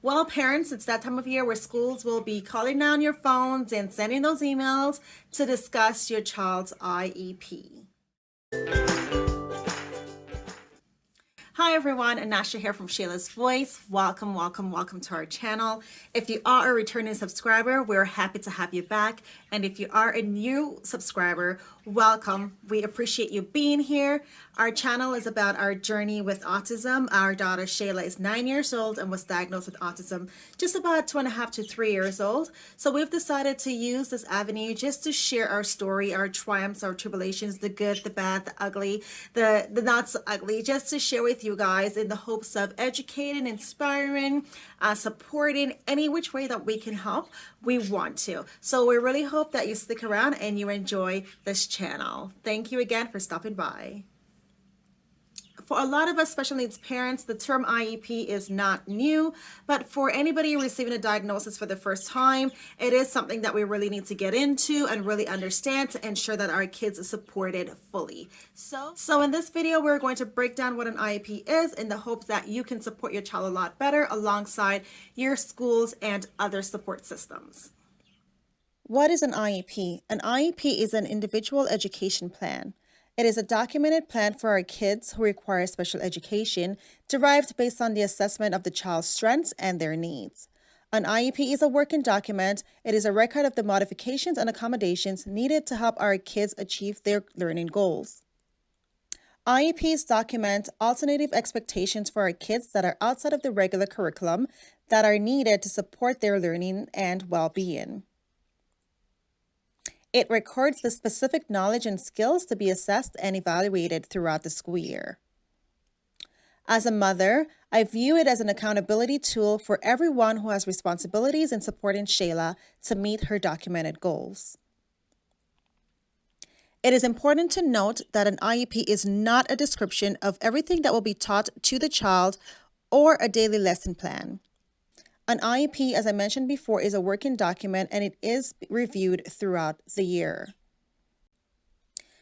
Well, parents, it's that time of year where schools will be calling down your phones and sending those emails to discuss your child's IEP. Hi everyone, Annasha here from Shayla's Voice. Welcome, welcome, welcome to our channel. If you are a returning subscriber, we're happy to have you back. And if you are a new subscriber, welcome. We appreciate you being here. Our channel is about our journey with autism. Our daughter Shayla is 9 years old and was diagnosed with autism just about 2.5 to 3 years old. So we've decided to use this avenue just to share our story, our triumphs, our tribulations, the good, the bad, the ugly, the not so ugly, just to share with you guys in the hopes of educating, inspiring, supporting any which way that we can help. We want to. So we really hope that you stick around and you enjoy this channel. Thank you again for stopping by. For a lot of us special needs parents, the term IEP is not new, but for anybody receiving a diagnosis for the first time, it is something that we really need to get into and really understand to ensure that our kids are supported fully. So in this video, we're going to break down what an IEP is in the hopes that you can support your child a lot better alongside your schools and other support systems. What is an IEP? An IEP is an individual education plan. It is a documented plan for our kids who require special education, derived based on the assessment of the child's strengths and their needs. An IEP is a working document. It is a record of the modifications and accommodations needed to help our kids achieve their learning goals. IEPs document alternative expectations for our kids that are outside of the regular curriculum that are needed to support their learning and well-being. It records the specific knowledge and skills to be assessed and evaluated throughout the school year. As a mother, I view it as an accountability tool for everyone who has responsibilities in supporting Shayla to meet her documented goals. It is important to note that an IEP is not a description of everything that will be taught to the child or a daily lesson plan. An IEP, as I mentioned before, is a working document and it is reviewed throughout the year.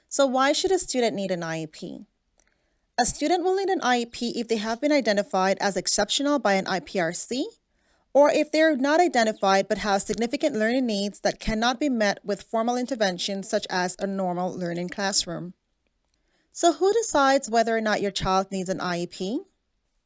So why should a student need an IEP? A student will need an IEP if they have been identified as exceptional by an IPRC, or if they're not identified but have significant learning needs that cannot be met with formal interventions such as a normal learning classroom. So who decides whether or not your child needs an IEP?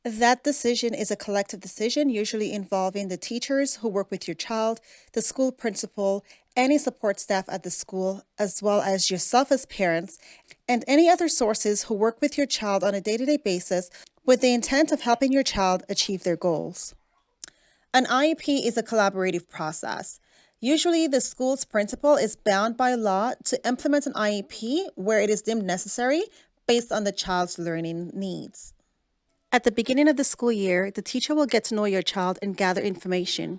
That decision is a collective decision, usually involving the teachers who work with your child, the school principal, any support staff at the school, as well as yourself as parents, and any other sources who work with your child on a day-to-day basis with the intent of helping your child achieve their goals. An IEP is a collaborative process. Usually, the school's principal is bound by law to implement an IEP where it is deemed necessary based on the child's learning needs. At the beginning of the school year, the teacher will get to know your child and gather information.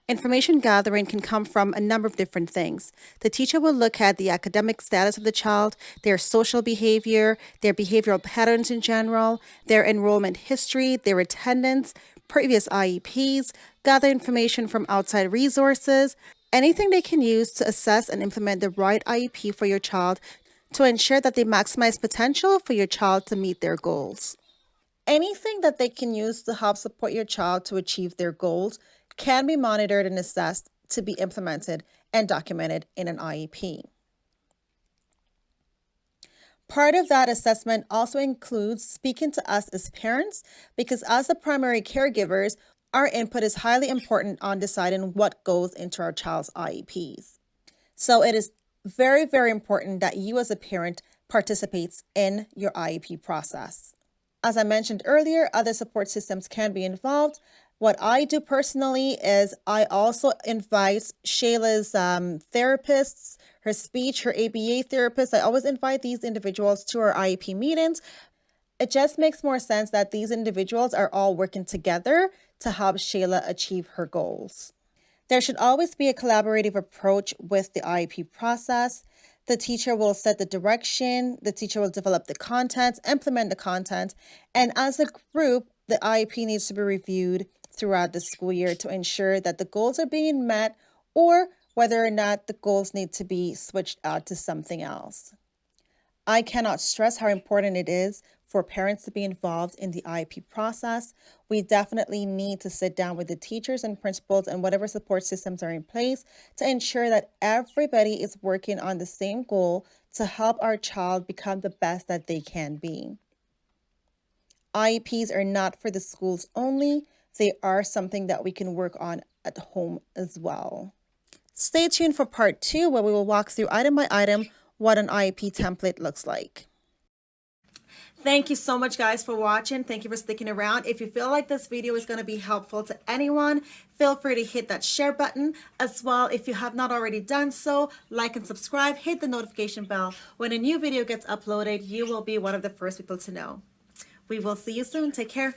Information gathering can come from a number of different things. The teacher will look at the academic status of the child, their social behavior, their behavioral patterns in general, their enrollment history, their attendance, previous IEPs, gather information from outside resources, anything they can use to assess and implement the right IEP for your child to ensure that they maximize potential for your child to meet their goals. Anything that they can use to help support your child to achieve their goals can be monitored and assessed to be implemented and documented in an IEP. Part of that assessment also includes speaking to us as parents, because as the primary caregivers, our input is highly important on deciding what goes into our child's IEPs. So it is very, very important that you as a parent participates in your IEP process. As I mentioned earlier, other support systems can be involved. What I do personally is I also invite Shayla's therapists, her speech, her ABA therapist. I always invite these individuals to our IEP meetings. It just makes more sense that these individuals are all working together to help Shayla achieve her goals. There should always be a collaborative approach with the IEP process. The teacher will set the direction, the teacher will develop the content, implement the content, and as a group, the IEP needs to be reviewed throughout the school year to ensure that the goals are being met or whether or not the goals need to be switched out to something else. I cannot stress how important it is for parents to be involved in the IEP process. We definitely need to sit down with the teachers and principals and whatever support systems are in place to ensure that everybody is working on the same goal to help our child become the best that they can be. IEPs are not for the schools only, they are something that we can work on at home as well. Stay tuned for part 2, where we will walk through item by item what an IEP template looks like. Thank you so much, guys, for watching. Thank you for sticking around. If you feel like this video is going to be helpful to anyone, feel free to hit that share button. As well, if you have not already done so, like and subscribe, hit the notification bell. When a new video gets uploaded, you will be one of the first people to know. We will see you soon. Take care.